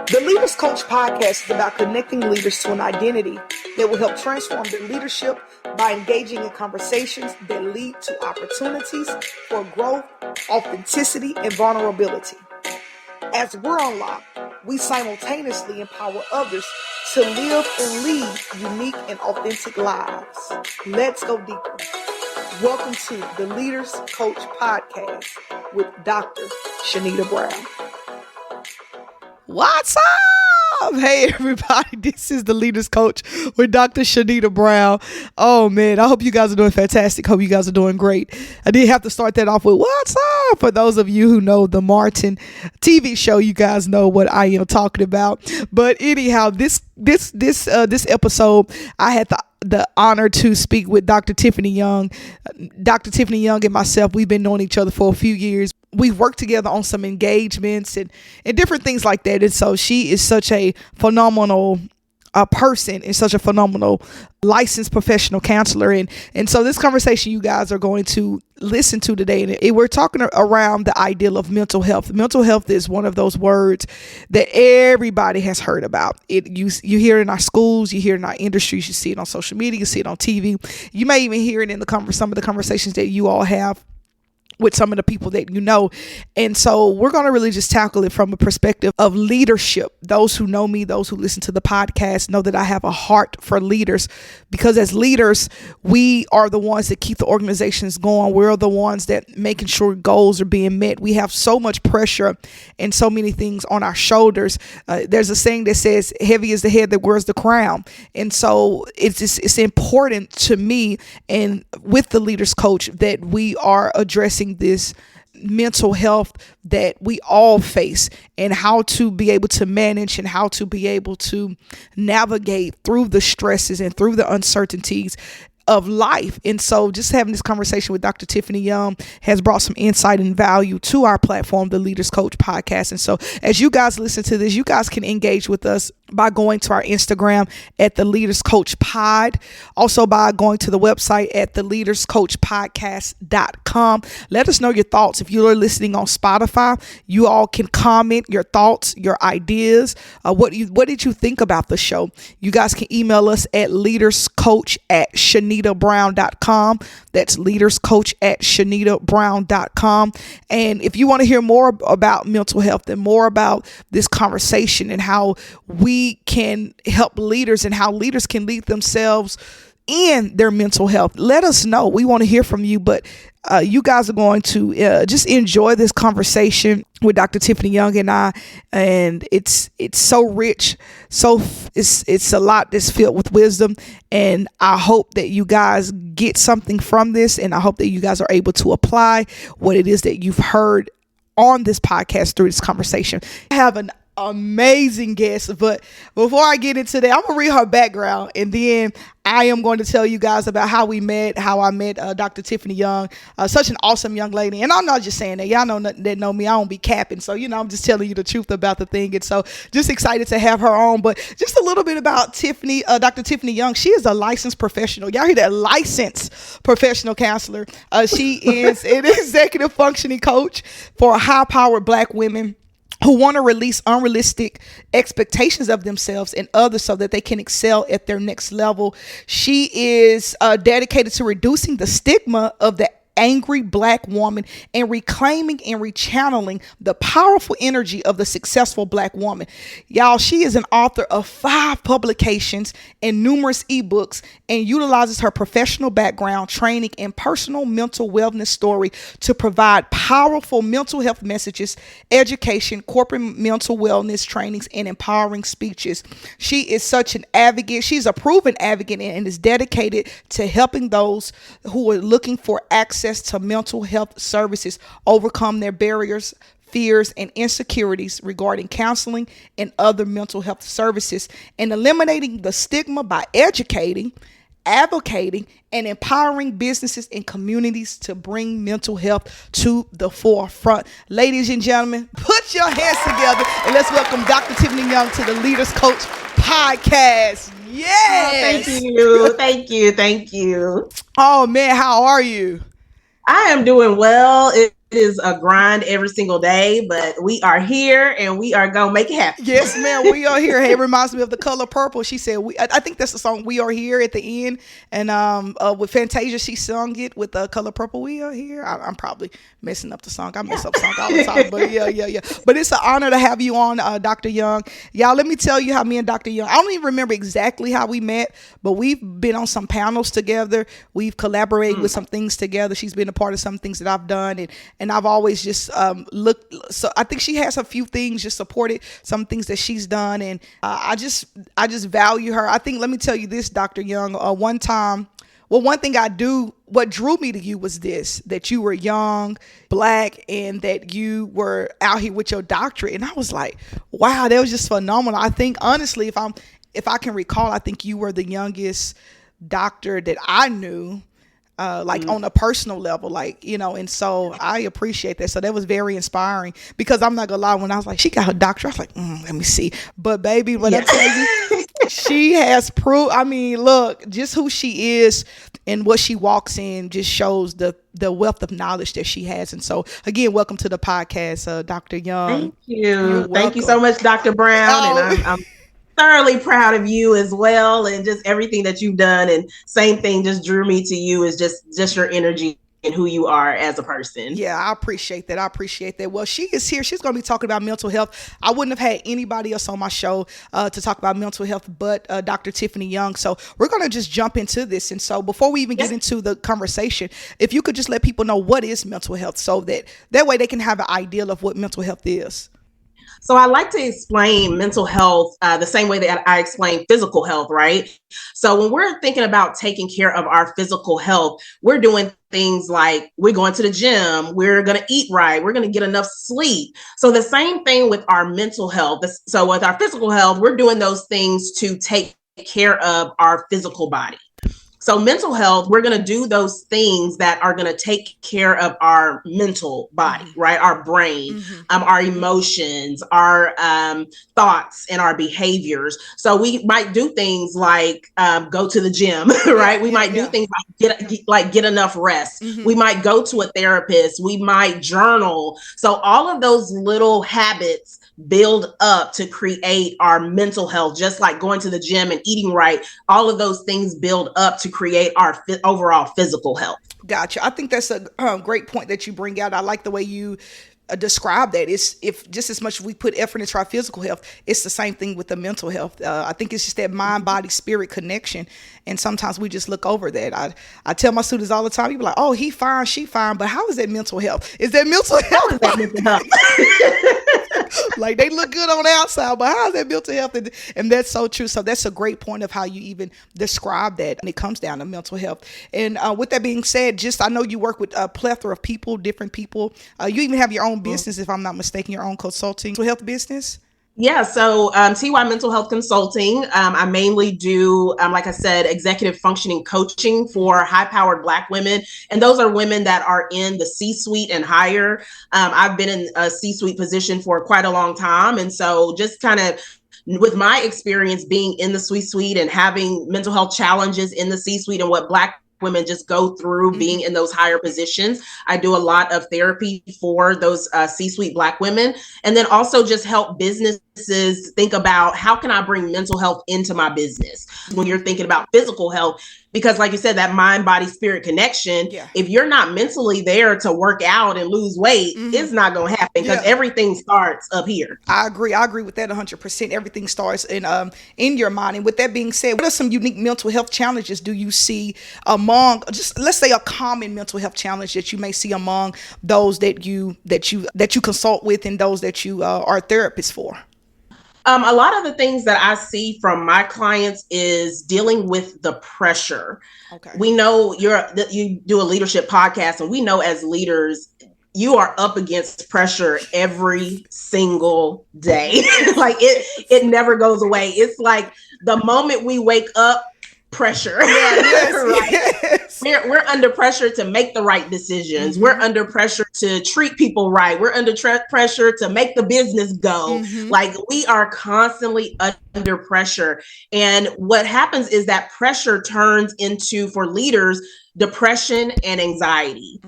The Leaders Coach podcast is about connecting leaders to an identity that will help transform their leadership by engaging in conversations that lead to opportunities for growth, authenticity, and vulnerability. As we're unlocked, we simultaneously empower others to live and lead unique and authentic lives. Let's go deeper. Welcome to the Leaders Coach podcast with Dr. Shanita Brown. What's up? Hey, everybody. This is the Leaders Coach with Dr. Shanita Brown. Oh, man. I hope you guys are doing fantastic. Hope you guys are doing great. I did have to start that off with what's up. For those of you who know the Martin TV show, you guys know what I am talking about. But anyhow, this episode, I had the honor to speak with Dr. Tiffany Young. Dr. Tiffany Young and myself, we've been knowing each other for a few years. We've worked together on some engagements and different things like that. And so she is such a phenomenal person and such a phenomenal licensed professional counselor. And so this conversation you guys are going to listen to today, and we're talking around the ideal of mental health. Mental health is one of those words that everybody has heard about. You hear it in our schools, you hear it in our industries, you see it on social media, you see it on TV. You may even hear it in some of the conversations that you all have with some of the people that you know. And so we're going to really just tackle it from a perspective of leadership. Those who know me, those who listen to the podcast know that I have a heart for leaders, because as leaders, we are the ones that keep the organizations going. We're the ones that making sure goals are being met. We have so much pressure and so many things on our shoulders. There's a saying that says, heavy is the head that wears the crown. And so it's important to me and with the Leaders Coach that we are addressing this mental health that we all face, and how to be able to manage and how to be able to navigate through the stresses and through the uncertainties of life. And so just having this conversation with Dr. Tiffany Young has brought some insight and value to our platform, the Leaders Coach podcast. And so as you guys listen to this, you guys can engage with us by going to our Instagram at the Leaders Coach Pod, also by going to the website at the leaderscoachpodcast.com. Let us know your thoughts. If you're listening on Spotify, you all can comment your thoughts, your ideas. What did you think about the show? You guys can email us at leaderscoach@ShanitaBrown.com. That's leaderscoach@ShanitaBrown.com. And if you want to hear more about mental health and more about this conversation and how we can help leaders and how leaders can lead themselves in their mental health, let us know. We want to hear from you, but you guys are going to just enjoy this conversation with Dr. Tiffany Young and I, and it's so rich, so it's a lot that's filled with wisdom, and I hope that you guys get something from this, and I hope that you guys are able to apply what it is that you've heard on this podcast through this conversation. I have an amazing guest, but before I get into that, I'm gonna read her background, and then I am going to tell you guys about how I met Dr. Tiffany Young, such an awesome young lady. And I'm not just saying that. Y'all know that know me. I don't be capping. So, I'm just telling you the truth about the thing. And so just excited to have her on. But just a little bit about Tiffany, Dr. Tiffany Young. She is a licensed professional. Y'all hear that? Licensed professional counselor. She is an executive functioning coach for high-powered Black women who want to release unrealistic expectations of themselves and others so that they can excel at their next level. She is dedicated to reducing the stigma of the angry Black woman and reclaiming and rechanneling the powerful energy of the successful Black woman. Y'all, she is an author of 5 publications and numerous ebooks, and utilizes her professional background, training, and personal mental wellness story to provide powerful mental health messages, education, corporate mental wellness trainings, and empowering speeches. She is such an advocate. She's a proven advocate and is dedicated to helping those who are looking for access to mental health services overcome their barriers, fears, and insecurities regarding counseling and other mental health services, and eliminating the stigma by educating, advocating, and empowering businesses and communities to bring mental health to the forefront. Ladies and gentlemen, put your hands together and let's welcome Dr. Tiffany Young to the Leaders Coach podcast. Yes. Oh, thank you. Oh man, how are you? I am doing well. is a grind every single day, but we are here and we are going to make it happen. Yes, ma'am. We are here. Hey, it reminds me of The Color Purple. She said, I think that's the song We Are Here at the end. And with Fantasia, she sung it with Color Purple. We are here. I'm probably messing up the song. I mess up songs all the time. But yeah. But it's an honor to have you on, Dr. Young. Y'all, let me tell you how me and Dr. Young, I don't even remember exactly how we met, but we've been on some panels together. We've collaborated with some things together. She's been a part of some things that I've done. And I've always just looked. So I think she has a few things, just supported some things that she's done. And I just value her. I think, let me tell you this, Dr. Young, one thing what drew me to you was this, that you were young, Black, and that you were out here with your doctorate. And I was like, wow, that was just phenomenal. I think, honestly, if I can recall, I think you were the youngest doctor that I knew, on a personal level, and so I appreciate that. So that was very inspiring, because I'm not gonna lie, when I was like, she got her doctorate, I was like, let me see. But baby, when I tell you, she has proved, look, just who she is and what she walks in just shows the wealth of knowledge that she has. And so again, welcome to the podcast, Dr. Young. Thank you. Thank you so much, Dr. Brown. And I'm thoroughly proud of you as well, and just everything that you've done. And same thing just drew me to you, is just your energy and who you are as a person. Yeah, I appreciate that. Well, she is here. She's going to be talking about mental health. I wouldn't have had anybody else on my show to talk about mental health but Dr. Tiffany Young. So we're going to just jump into this. And so before we even get into the conversation, if you could just let people know what is mental health, so that way they can have an idea of what mental health is. So I like to explain mental health the same way that I explain physical health, right? So when we're thinking about taking care of our physical health, we're doing things like we're going to the gym, we're going to eat right, we're going to get enough sleep. So the same thing with our mental health. So with our physical health, we're doing those things to take care of our physical body. So mental health, we're going to do those things that are going to take care of our mental body, right? Our brain, our emotions, our thoughts, and our behaviors. So we might do things like go to the gym, right? We might do things like get enough rest. We might go to a therapist. We might journal. So all of those little habits build up to create our mental health, just like going to the gym and eating right. All of those things build up to create our overall physical health. Gotcha. I think that's a great point that you bring out. I like the way you describe that. It's if just as much as we put effort into our physical health, it's the same thing with the mental health. I think it's just that mind, body, spirit connection. And sometimes we just look over that. I tell my students all the time, you be like, oh, he fine, she fine, but how is that mental health? Is that mental health? How is that mental health? Like, they look good on the outside, but how is that mental health? And that's so true. So that's a great point of how you even describe that. And it comes down to mental health. And with that being said, I know you work with a plethora of people, different people. You even have your own business, if I'm not mistaken, your own consulting mental health business. Yeah, so TY Mental Health Consulting, I mainly do, like I said, executive functioning coaching for high-powered Black women. And those are women that are in the C-suite and higher. I've been in a C-suite position for quite a long time. And so just kind of with my experience being in the C-suite and having mental health challenges in the C-suite and what Black women just go through being in those higher positions, I do a lot of therapy for those C-suite Black women, and then also just help businesses think about how can I bring mental health into my business when you're thinking about physical health. Because like you said, that mind, body, spirit connection, if you're not mentally there to work out and lose weight, it's not going to happen, because everything starts up here. I agree with that 100%. Everything starts in your mind. And with that being said, what are some unique mental health challenges do you see among, just let's say, a common mental health challenge that you may see among those that you consult with and those that you are therapists for? A lot of the things that I see from my clients is dealing with the pressure. Okay. We know you do a leadership podcast, and we know as leaders, you are up against pressure every single day. Like it never goes away. It's like the moment we wake up, pressure. Yes. We're under pressure to make the right decisions. We're under pressure to treat people right. We're under pressure to make the business go. Like, we are constantly under pressure. And what happens is that pressure turns into, for leaders, depression and anxiety.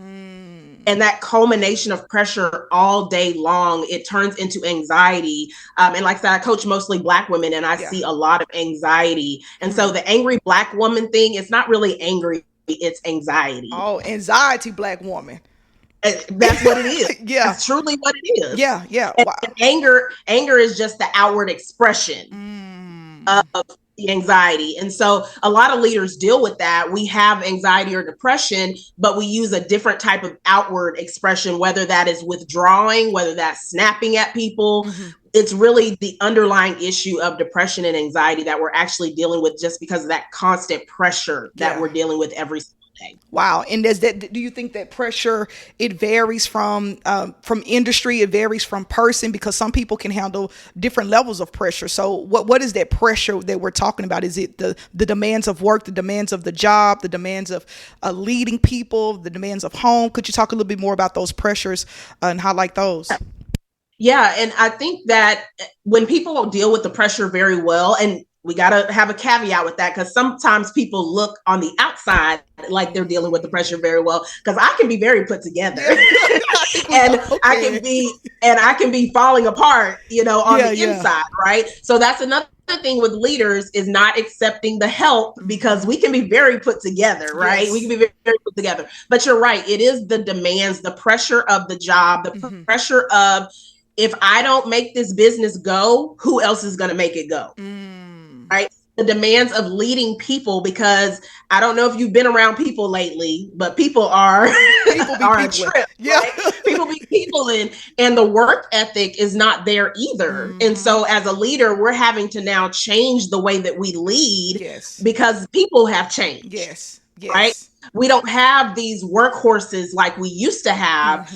And that culmination of pressure all day long, it turns into anxiety. And like I said, I coach mostly Black women, and I see a lot of anxiety. And so the angry Black woman thing, it's not really angry, it's anxiety. Oh, anxiety Black woman. That's what it is. Yeah. That's truly what it is. Yeah. Wow. And anger is just the outward expression of the anxiety. And so a lot of leaders deal with that. We have anxiety or depression, but we use a different type of outward expression, whether that is withdrawing, whether that's snapping at people. It's really the underlying issue of depression and anxiety that we're actually dealing with, just because of that constant pressure that we're dealing with every single day. Wow. And do you think that pressure, it varies from industry, it varies from person, because some people can handle different levels of pressure? So what is that pressure that we're talking about? Is it the demands of work, the demands of the job, the demands of leading people, the demands of home? Could you talk a little bit more about those pressures and highlight those? Yeah. And I think that when people deal with the pressure very well, and we got to have a caveat with that, because sometimes people look on the outside like they're dealing with the pressure very well, because I can be very put together and I can be falling apart, on the inside. Right. So that's another thing with leaders, is not accepting the help, because we can be very put together. Right. Yes. We can be very, very put together. But you're right. It is the demands, the pressure of the job, the pressure of, if I don't make this business go, who else is going to make it go? Right? The demands of leading people, because I don't know if you've been around people lately, but people are a trip. Yeah. Right? People be people and the work ethic is not there either. And so as a leader, we're having to now change the way that we lead, because people have changed. Yes. Right? We don't have these workhorses like we used to have.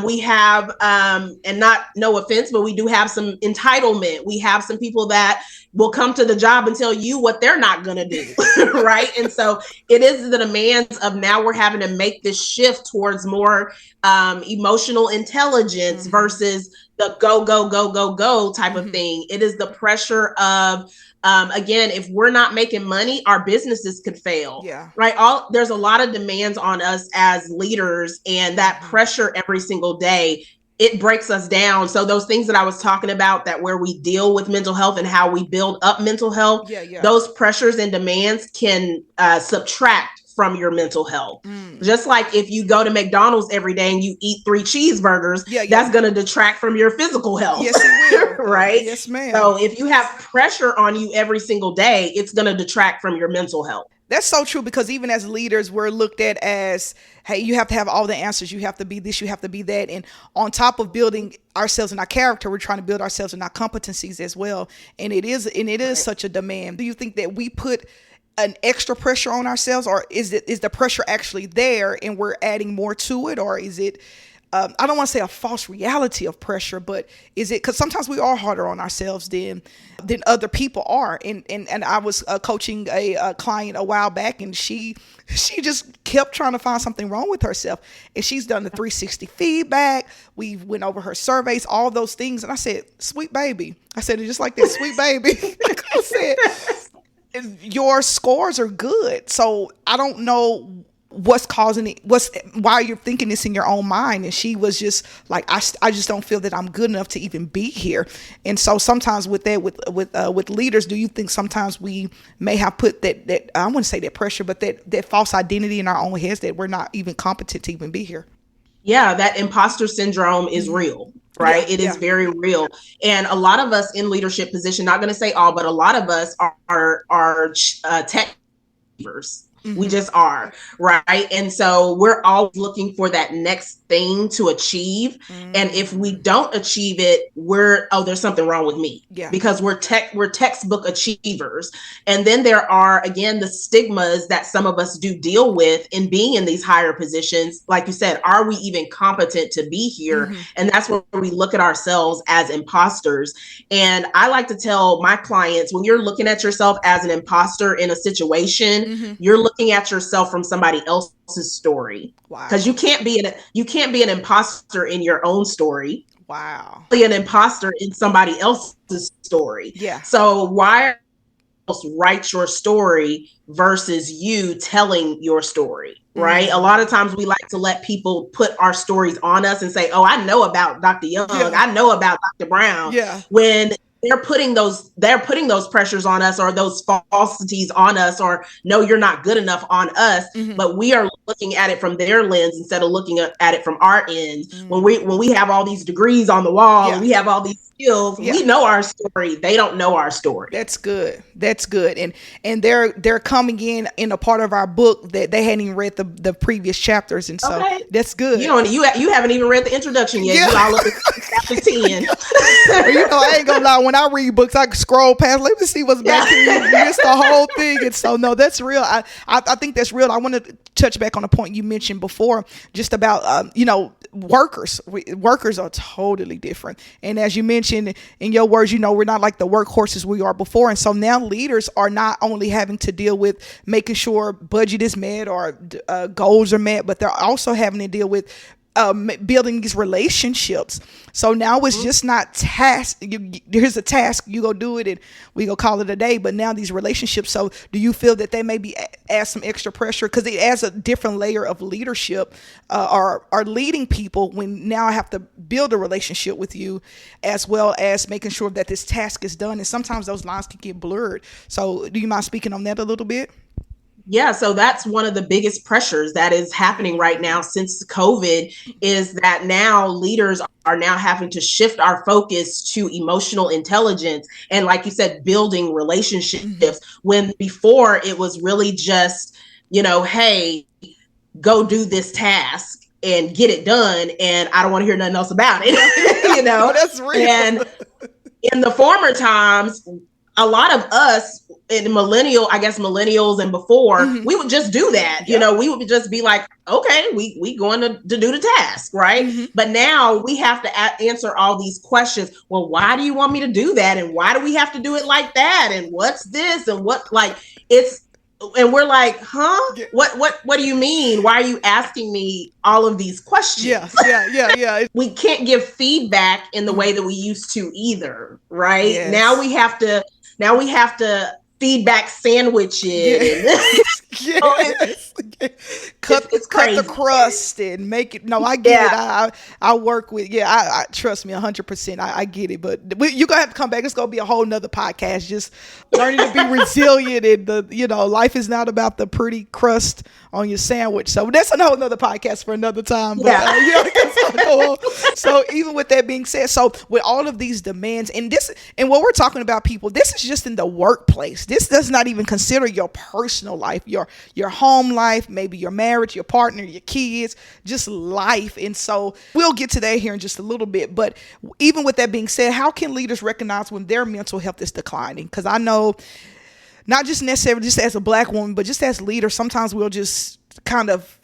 We have, and no offense, but we do have some entitlement. We have some people that will come to the job and tell you what they're not going to do. Right. And so it is the demands of, now we're having to make this shift towards more emotional intelligence versus the go type of thing. It is the pressure of, again, if we're not making money, our businesses could fail. Yeah. Right. There's a lot of demands on us as leaders, and that pressure every single day, it breaks us down. So those things that I was talking about, that where we deal with mental health and how we build up mental health, those pressures and demands can subtract from your mental health. Just like if you go to McDonald's every day and you eat 3 cheeseburgers, that's going to detract from your physical health. Yes, it will. Right? Yes, ma'am. So if you have pressure on you every single day, it's going to detract from your mental health. That's so true, because even as leaders, we're looked at as, hey, you have to have all the answers. You have to be this, you have to be that. And on top of building ourselves and our character, we're trying to build ourselves and our competencies as well. And it is such a demand. Do you think that we put an extra pressure on ourselves, or is the pressure actually there and we're adding more to it? Or is it, I don't want to say a false reality of pressure, but is it, because sometimes we are harder on ourselves than other people are. And I was coaching a client a while back, and she just kept trying to find something wrong with herself. And she's done the 360 feedback. We went over her surveys, all those things. And I said, sweet baby. I said it just like that, sweet baby. I said, your scores are good. So I don't know what's causing it, why you're thinking this in your own mind. And she was just like, I just don't feel that I'm good enough to even be here. And so sometimes with that, with leaders, do you think sometimes we may have put that I wouldn't say that pressure, but that false identity in our own heads that we're not even competent to even be here? Yeah, that imposter syndrome is real. Right. It is very real. And a lot of us in leadership position, not going to say all, but a lot of us are tech achievers. We just are. Right. And so we're always looking for that next thing to achieve. And if we don't achieve it, there's something wrong with me. Yeah. Because we're textbook achievers. And then there are, again, the stigmas that some of us do deal with in being in these higher positions. Like you said, are we even competent to be here? And that's where we look at ourselves as imposters. And I like to tell my clients, when you're looking at yourself as an imposter in a situation, you're looking at yourself from somebody else's story. Wow. Because you can't be an imposter in your own story. Wow. Be an imposter in somebody else's story. Yeah. So why else write your story versus you telling your story? right? A lot of times we like to let people put our stories on us and say, oh, I know about Dr. Young. I know about Dr. Brown. When they're putting those pressures on us, or those falsities on us, or no, you're not good enough on us. But we are looking at it from their lens instead of looking at it from our end. When we have all these degrees on the wall, and we have all these skills, we know our story. They don't know our story. That's good. And they're coming in a part of our book that they hadn't even read the previous chapters, and so that's good. You haven't even read the introduction yet. You all look at chapter 10. I ain't gonna lie. When I read books, I scroll past. Let me see what's back here. You missed the whole thing, and so no, that's real. I think that's real. I want to touch back on a point you mentioned before, just about workers. Workers are totally different, and as you mentioned in your words, we're not like the workhorses we are before, and so now leaders are not only having to deal with making sure budget is met or goals are met, but they're also having to deal with building these relationships. So now it's just not task. Here's a task, you go do it, and we go call it a day. But now these relationships. So do you feel that they maybe add some extra pressure, because it adds a different layer of leadership, or leading people, when now I have to build a relationship with you, as well as making sure that this task is done. And sometimes those lines can get blurred. So do you mind speaking on that a little bit? Yeah, so that's one of the biggest pressures that is happening right now since COVID, is that now leaders are now having to shift our focus to emotional intelligence. And like you said, building relationships, when before it was really just, hey, go do this task and get it done. And I don't want to hear nothing else about it. That's real. And in the former times, a lot of us millennials and before, we would just do that. We would just be like, okay, we going to do the task, right? But now we have to answer all these questions. Well, why do you want me to do that? And why do we have to do it like that? And what's this? And and we're like, huh? What do you mean? Why are you asking me all of these questions? Yeah. We can't give feedback in the way that we used to either, right? Yes. Now we have to feedback sandwich it. Cut the crust and make it. No, I get it. I work with, I trust me 100%. I get it, but you're going to have to come back. It's going to be a whole nother podcast, just learning to be resilient. And life is not about the pretty crust on your sandwich. So that's a whole nother podcast for another time. But, so even with that being said, so with all of these demands and what we're talking about, people, this is just in the workplace. This does not even consider your personal life, your home life, maybe your marriage, your partner, your kids, just life. And so we'll get to that here in just a little bit. But even with that being said, how can leaders recognize when their mental health is declining? Because I know, not just necessarily just as a Black woman, but just as leaders, sometimes we'll just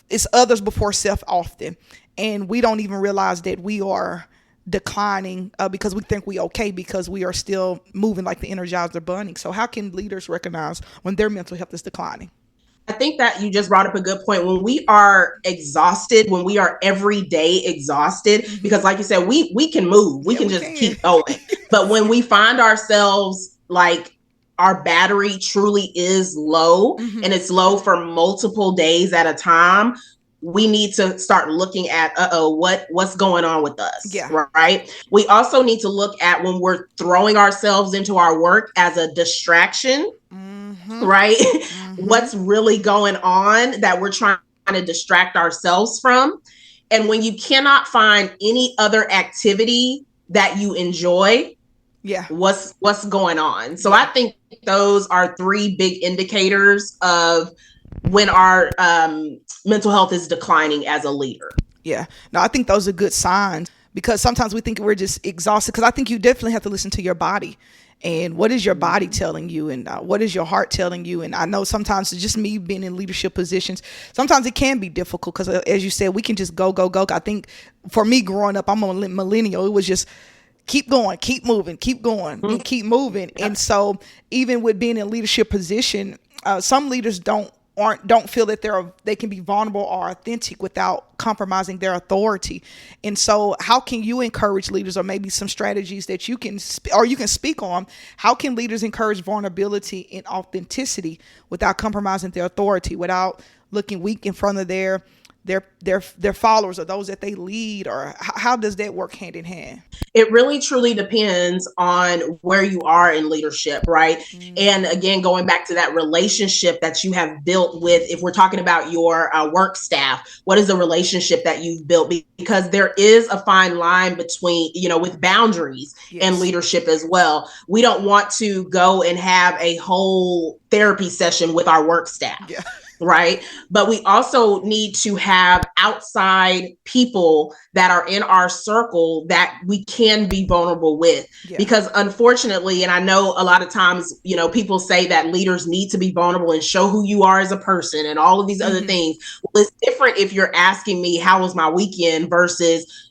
it's others before self often. And we don't even realize that we are declining because we think we're okay, because we are still moving like the Energizer Bunny. So how can leaders recognize when their mental health is declining? I think that you just brought up a good point. When we are exhausted, when we are every day exhausted, because like you said, we can move, we can keep going. But when we find ourselves like our battery truly is low, and it's low for multiple days at a time, we need to start looking at, what's going on with us, right? We also need to look at when we're throwing ourselves into our work as a distraction, right? What's really going on that we're trying to distract ourselves from. And when you cannot find any other activity that you enjoy, what's going on? So I think those are three big indicators of when our mental health is declining as a leader. Yeah, no, I think those are good signs, because sometimes we think we're just exhausted, because I think you definitely have to listen to your body. And what is your body telling you, and what is your heart telling you? And I know sometimes it's just me being in leadership positions, sometimes it can be difficult, because as you said, we can just go. I think for me growing up, I'm a millennial, it was just keep going, keep moving, keep going, and keep moving. And so even with being in a leadership position, some leaders don't feel that they can be vulnerable or authentic without compromising their authority. And so how can you encourage leaders, or maybe some strategies that you can speak on? How can leaders encourage vulnerability and authenticity without compromising their authority, without looking weak in front of their followers or those that they lead, or how does that work hand in hand? It really truly depends on where you are in leadership, right? And again, going back to that relationship that you have built with, if we're talking about your work staff, what is the relationship that you've built? Because there is a fine line between, with boundaries and leadership as well. We don't want to go and have a whole therapy session with our work staff. Yeah. Right. But we also need to have outside people that are in our circle that we can be vulnerable with, because unfortunately, and I know a lot of times, people say that leaders need to be vulnerable and show who you are as a person and all of these other things. Well, it's different if you're asking me, how was my weekend versus,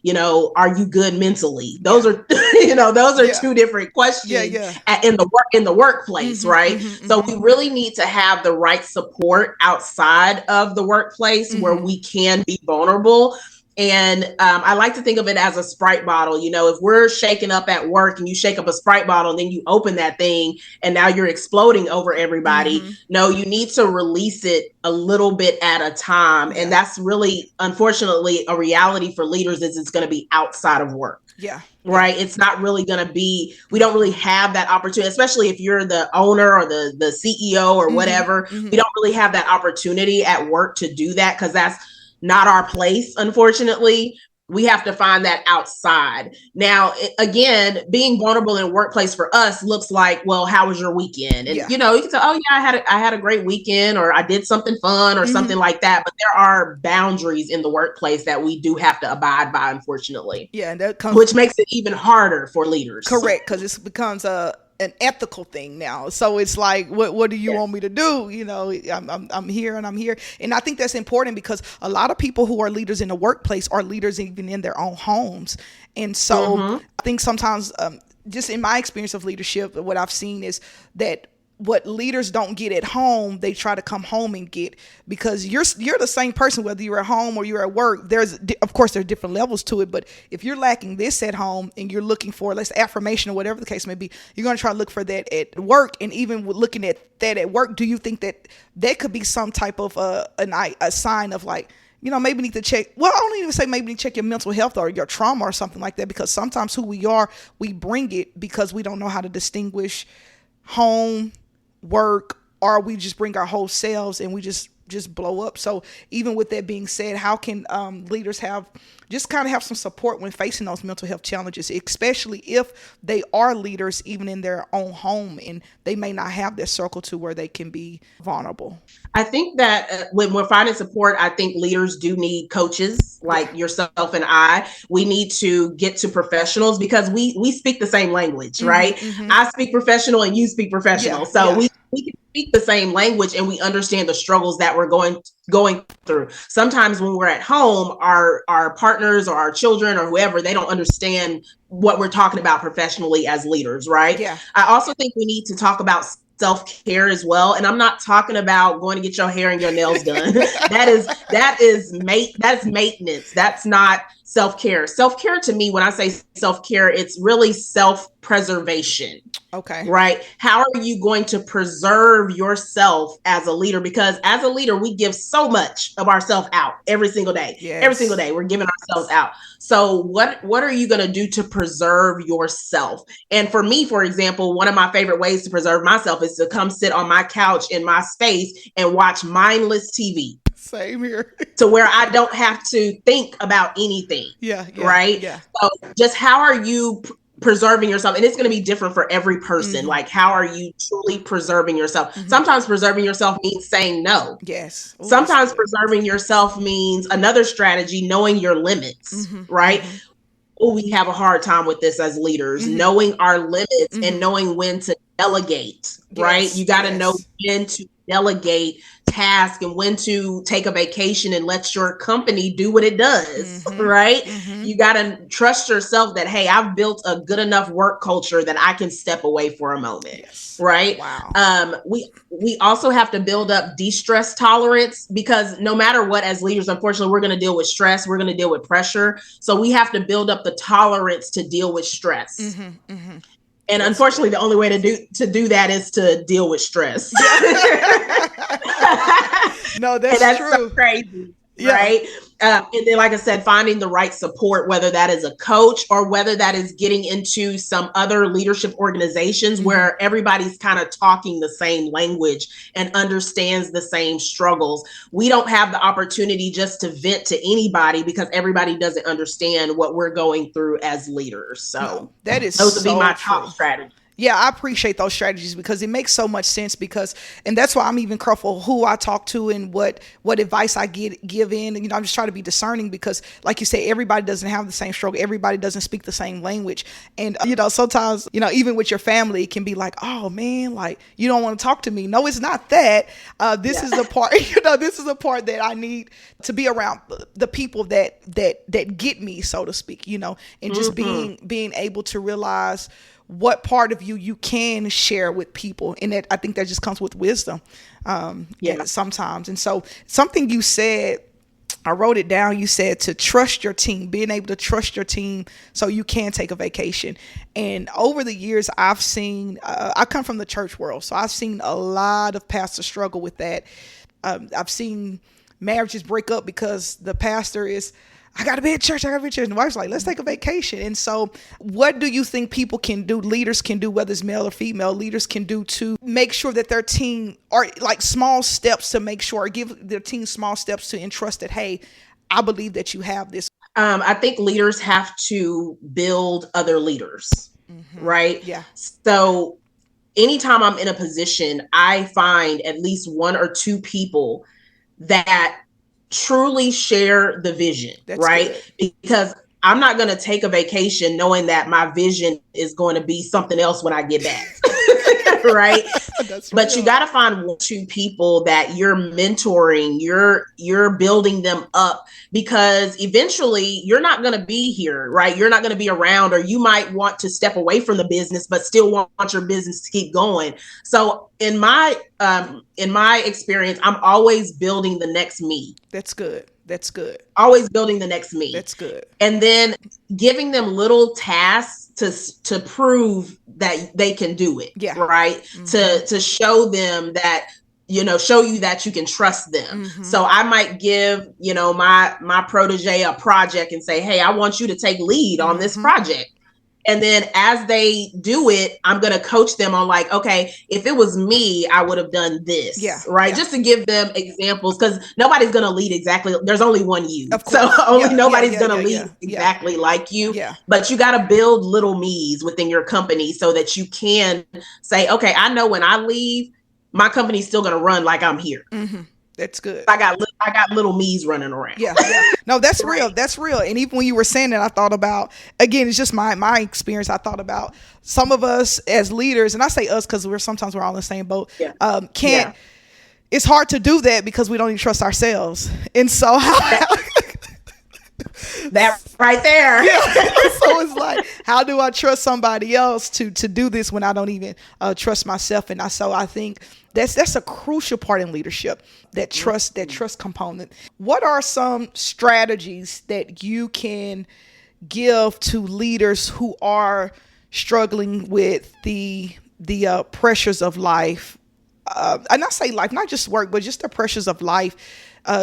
are you good mentally? Those are, those are two different questions in the workplace. Right. So we really need to have the right support outside of the workplace where we can be vulnerable. And I like to think of it as a Sprite bottle. If we're shaking up at work and you shake up a Sprite bottle and then you open that thing and now you're exploding over everybody. No, you need to release it a little bit at a time. And that's really, unfortunately, a reality for leaders is it's going to be outside of work. Yeah. Right. It's not really going to be, we don't really have that opportunity, especially if you're the owner or the CEO or whatever. We don't really have that opportunity at work to do that because that's not our place. Unfortunately, we have to find that outside. Now, again, being vulnerable in a workplace for us looks like, well, how was your weekend? And, you can say, oh, yeah, I had a great weekend, or I did something fun or something like that. But there are boundaries in the workplace that we do have to abide by, unfortunately. Yeah. And that comes, which makes it even harder for leaders. Correct. Because it becomes an ethical thing now. So it's like, what do you want me to do? I'm here and I'm here. And I think that's important because a lot of people who are leaders in the workplace are leaders even in their own homes. And so I think sometimes, just in my experience of leadership, what I've seen is that what leaders don't get at home, they try to come home and get, because you're the same person, whether you're at home or you're at work. Of course, there are different levels to it, but if you're lacking this at home and you're looking for, let's say, affirmation or whatever the case may be, you're going to try to look for that at work. And even with looking at that at work, do you think that could be some type of a sign of like, maybe need to check, well, I don't even say maybe need to check your mental health or your trauma or something like that, because sometimes who we are, we bring it because we don't know how to distinguish home, work, or we just bring our whole selves and we just blow up. So even with that being said, how can leaders have some support when facing those mental health challenges, especially if they are leaders even in their own home and they may not have their circle to where they can be vulnerable? I think that when we're finding support, I think leaders do need coaches like yourself and I. We need to get to professionals because we speak the same language, right? I speak professional and you speak professional. We can speak the same language and we understand the struggles that we're going through. Sometimes when we're at home, our partners or our children or whoever, they don't understand what we're talking about professionally as leaders, right? Yeah. I also think we need to talk about self-care as well. And I'm not talking about going to get your hair and your nails done. That's maintenance. That's not self-care. Self-care to me, when I say self-care, it's really self-preservation. Okay. Right. How are you going to preserve yourself as a leader? Because as a leader, we give so much of ourselves out every single day. Yes. Every single day, we're giving ourselves out. So what are you going to do to preserve yourself? And for me, for example, one of my favorite ways to preserve myself is to come sit on my couch in my space and watch mindless TV. Same here. To where I don't have to think about anything. Yeah. Right. Yeah. So just how are you preserving yourself? And it's going to be different for every person. Like, how are you truly preserving yourself? Sometimes preserving yourself means saying no. Yes. Ooh, sometimes preserving yourself means another strategy, knowing your limits, right? Oh, we have a hard time with this as leaders, knowing our limits and knowing when to delegate, right? You got to know when to delegate task and when to take a vacation and let your company do what it does, right? You got to trust yourself that, hey, I've built a good enough work culture that I can step away for a moment, right? Wow. We also have to build up de-stress tolerance, because no matter what, as leaders, unfortunately, we're going to deal with stress. We're going to deal with pressure. So we have to build up the tolerance to deal with stress. And unfortunately, the only way to do that is to deal with stress. No, And that's that's true. so crazy. Yeah. Right. And then, like I said, finding the right support, whether that is a coach or whether that is getting into some other leadership organizations where everybody's kind of talking the same language and understands the same struggles. We don't have the opportunity just to vent to anybody because everybody doesn't understand what we're going through as leaders. So No, that is those would be so my true. top strategy. Yeah, I appreciate those strategies because it makes so much sense and that's why I'm even careful who I talk to and what advice I give in. And, I'm just trying to be discerning because, like you say, everybody doesn't have the same struggle. Everybody doesn't speak the same language. And, sometimes, even with your family, it can be like, oh man, like you don't want to talk to me. No, it's not that. This is the part, this is the part that I need to be around the people that get me, so to speak, and just being able to realize what part of you can share with people. And that, I think that just comes with wisdom sometimes. And so something you said, I wrote it down. You said to trust your team, being able to trust your team so you can take a vacation. And over the years, I've seen, I come from the church world, so I've seen a lot of pastors struggle with that. I've seen marriages break up because the pastor is, I got to be at church. And the wife's like, let's take a vacation. And so what do you think people can do, leaders can do, whether it's male or female, leaders can do to make sure that their team are like small steps to make sure, give their team small steps to entrust that, hey, I believe that you have this? I think leaders have to build other leaders, right? Yeah. So anytime I'm in a position, I find at least one or two people that truly share the vision. That's right. Good. Because I'm not going to take a vacation knowing that my vision is going to be something else when I get back. Right. But you got to find one or two people that you're mentoring, you're building them up, because eventually you're not going to be here. Right. You're not going to be around, or you might want to step away from the business, but still want your business to keep going. So in my experience, I'm always building the next me. That's good. That's good. Always building the next me. That's good. And then giving them little tasks to prove that they can do it. Yeah. Right. To show them that, show you that you can trust them. So I might give, my protege a project and say, hey, I want you to take lead on this project. And then as they do it, I'm going to coach them on like, okay, if it was me, I would have done this. Yeah. Right. Yeah. Just to give them examples, because nobody's going to lead exactly. There's only one you. So nobody's going to lead exactly like you. Yeah. But you got to build little me's within your company so that you can say, okay, I know when I leave, my company's still going to run like I'm here. That's good. I got little me's running around. Yeah. No, that's real. That's real. And even when you were saying that, I thought about, again, it's just my experience. I thought about some of us as leaders, and I say us because sometimes we're all in the same boat. Yeah. It's hard to do that because we don't even trust ourselves. And so that right there. Yeah. So it's like, how do I trust somebody else to do this when I don't even trust myself? And so I think that's a crucial part in leadership, that trust component. What are some strategies that you can give to leaders who are struggling with the pressures of life? And I say life, not just work, but just the pressures of life,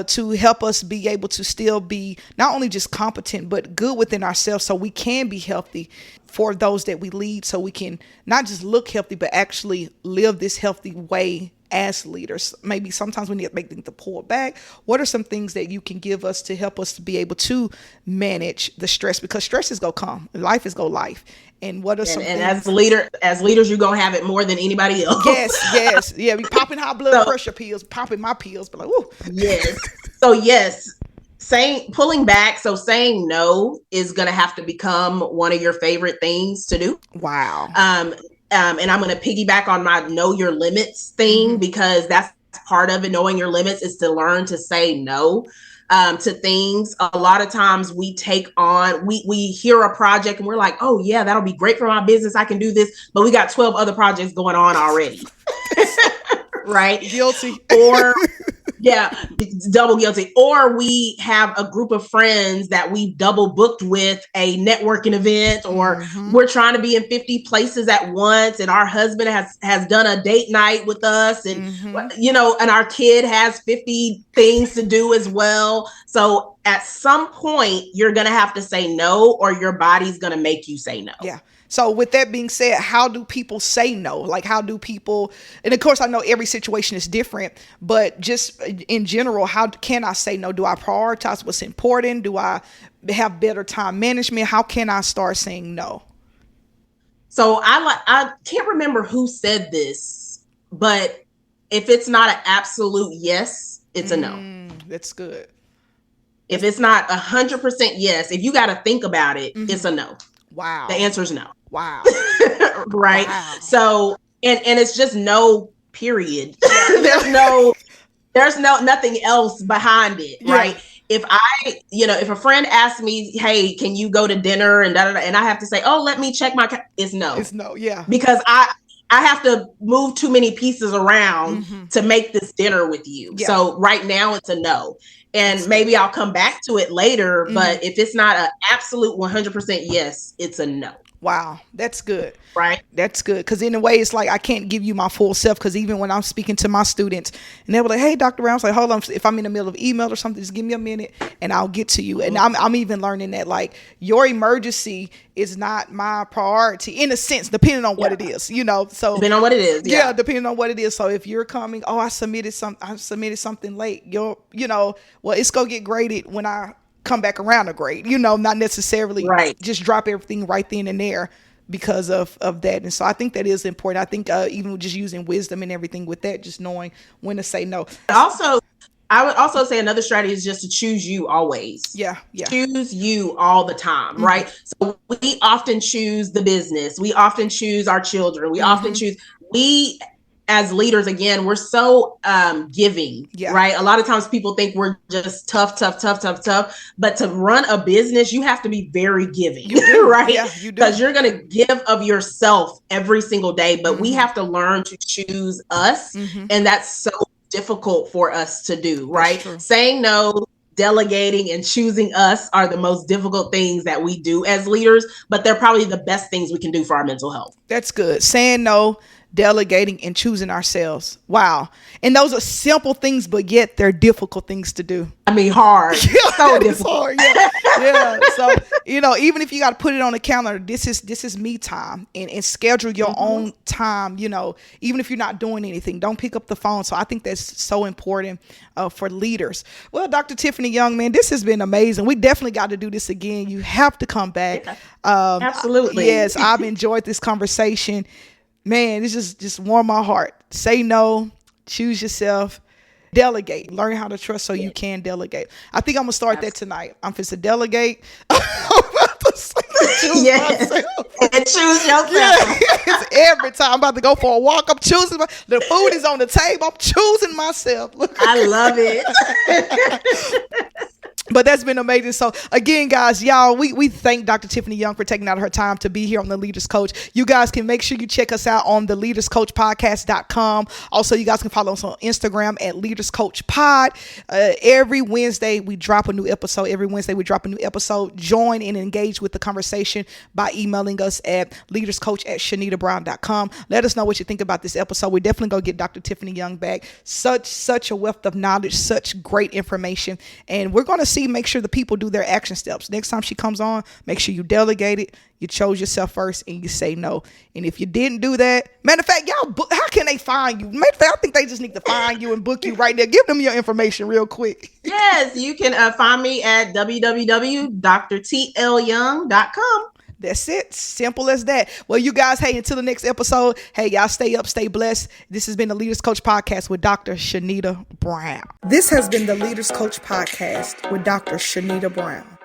to help us be able to still be not only just competent, but good within ourselves, so we can be healthy for those that we lead, so we can not just look healthy, but actually live this healthy way as leaders. Maybe sometimes we need to make things to pull back. What are some things that you can give us to help us to be able to manage the stress? Because stress is going to come. Life is going to life. And what are some things? As leaders, you're going to have it more than anybody else. Yes. Yeah, we popping high blood pressure pills, popping my pills, but like, woo. Yes. So yes, pulling back. So saying no is going to have to become one of your favorite things to do. Wow. And I'm going to piggyback on my know your limits thing, because that's part of it. Knowing your limits is to learn to say no to things. A lot of times we take on, we hear a project and we're like, oh yeah, that'll be great for my business. I can do this, but we got 12 other projects going on already. Right. Guilty. Yeah, double guilty. Or we have a group of friends that we double booked with a networking event, or we're trying to be in 50 places at once, and our husband has done a date night with us, and and our kid has 50 things to do as well. So at some point, you're gonna have to say no, or your body's gonna make you say no. Yeah. So with that being said, how do people say no? Like, how do people, and of course I know every situation is different, but just in general, how can I say no? Do I prioritize what's important? Do I have better time management? How can I start saying no? So I can't remember who said this, but if it's not an absolute yes, it's a no. That's good. If it's not 100% yes, if you got to think about it, it's a no. Wow. The answer is no. Wow. Right. Wow. So, and it's just no, period. there's nothing else behind it. Right. If if a friend asks me, hey, can you go to dinner and and I have to say, oh, let me check my, it's no. It's no. Yeah. Because I have to move too many pieces around to make this dinner with you. Yeah. So right now it's a no. And maybe I'll come back to it later, but if it's not an absolute 100% yes, it's a no. Wow, that's good. Right. That's good. Because in a way, it's like I can't give you my full self. Because even when I'm speaking to my students and they were like, hey, Dr. Brown, I was like, hold on. If I'm in the middle of email or something, just give me a minute and I'll get to you. And I'm even learning that, like, your emergency is not my priority in a sense, depending on what it is, So depending on what it is. Yeah, depending on what it is. So if you're coming, I submitted something late, well, it's going to get graded when I come back around to grade, not necessarily just drop everything right then and there because of that. And so I think that is important. I think even just using wisdom and everything with that, just knowing when to say no. Also, I would also say another strategy is just to choose you always. Yeah. Choose you all the time, right? So we often choose the business. We often choose our children. We often choose, as leaders, again, we're so giving, right? A lot of times people think we're just tough. But to run a business, you have to be very giving, right? Yeah, you do. Because you're going to give of yourself every single day. But we have to learn to choose us. And that's so difficult for us to do, right? Saying no, delegating, and choosing us are the most difficult things that we do as leaders. But they're probably the best things we can do for our mental health. That's good. Saying no, delegating, and choosing ourselves. Wow. And those are simple things, but yet they're difficult things to do. I mean, hard. So difficult. Hard. Yeah. So, even if you got to put it on the calendar, this is me time, and schedule your own time, even if you're not doing anything, don't pick up the phone. So I think that's so important for leaders. Well, Dr. Tiffany Young, man, this has been amazing. We definitely got to do this again. You have to come back. Yeah. Absolutely. Yes. I've enjoyed this conversation. Man, it's just warm my heart. Say no, choose yourself, delegate, learn how to trust so you can delegate. I think I'm going to start that tonight. I'm going to delegate. I'm about to choose myself. And choose yourself. It's every time I'm about to go for a walk. I'm choosing. The food is on the table. I'm choosing myself. I love it. But that's been amazing. So again, guys, y'all, we thank Dr. Tiffany Young for taking out her time to be here on The Leaders Coach. You guys can make sure you check us out on theleaderscoachpodcast.com. Also, you guys can follow us on Instagram at Leaders Coach Pod. Every Wednesday we drop a new episode. Join and engage with the conversation by emailing us at leaderscoach@ShanitaBrown.com. Let us know what you think about this episode. We're definitely going to get Dr. Tiffany Young back. Such a wealth of knowledge, such great information. And we're going to make sure the people do their action steps. Next time she comes on, make sure you delegate it, you chose yourself first, and you say no. And if you didn't do that, matter of fact, y'all, how can they find you? Matter of fact, I think they just need to find you and book you right there. Give them your information real quick. Yes, you can find me at www.drtlyoung.com. That's it. Simple as that. Well, you guys, hey, until the next episode, hey, y'all stay up, stay blessed. This has been the Leaders Coach Podcast with Dr. Shanita Brown. This has been the Leaders Coach Podcast with Dr. Shanita Brown.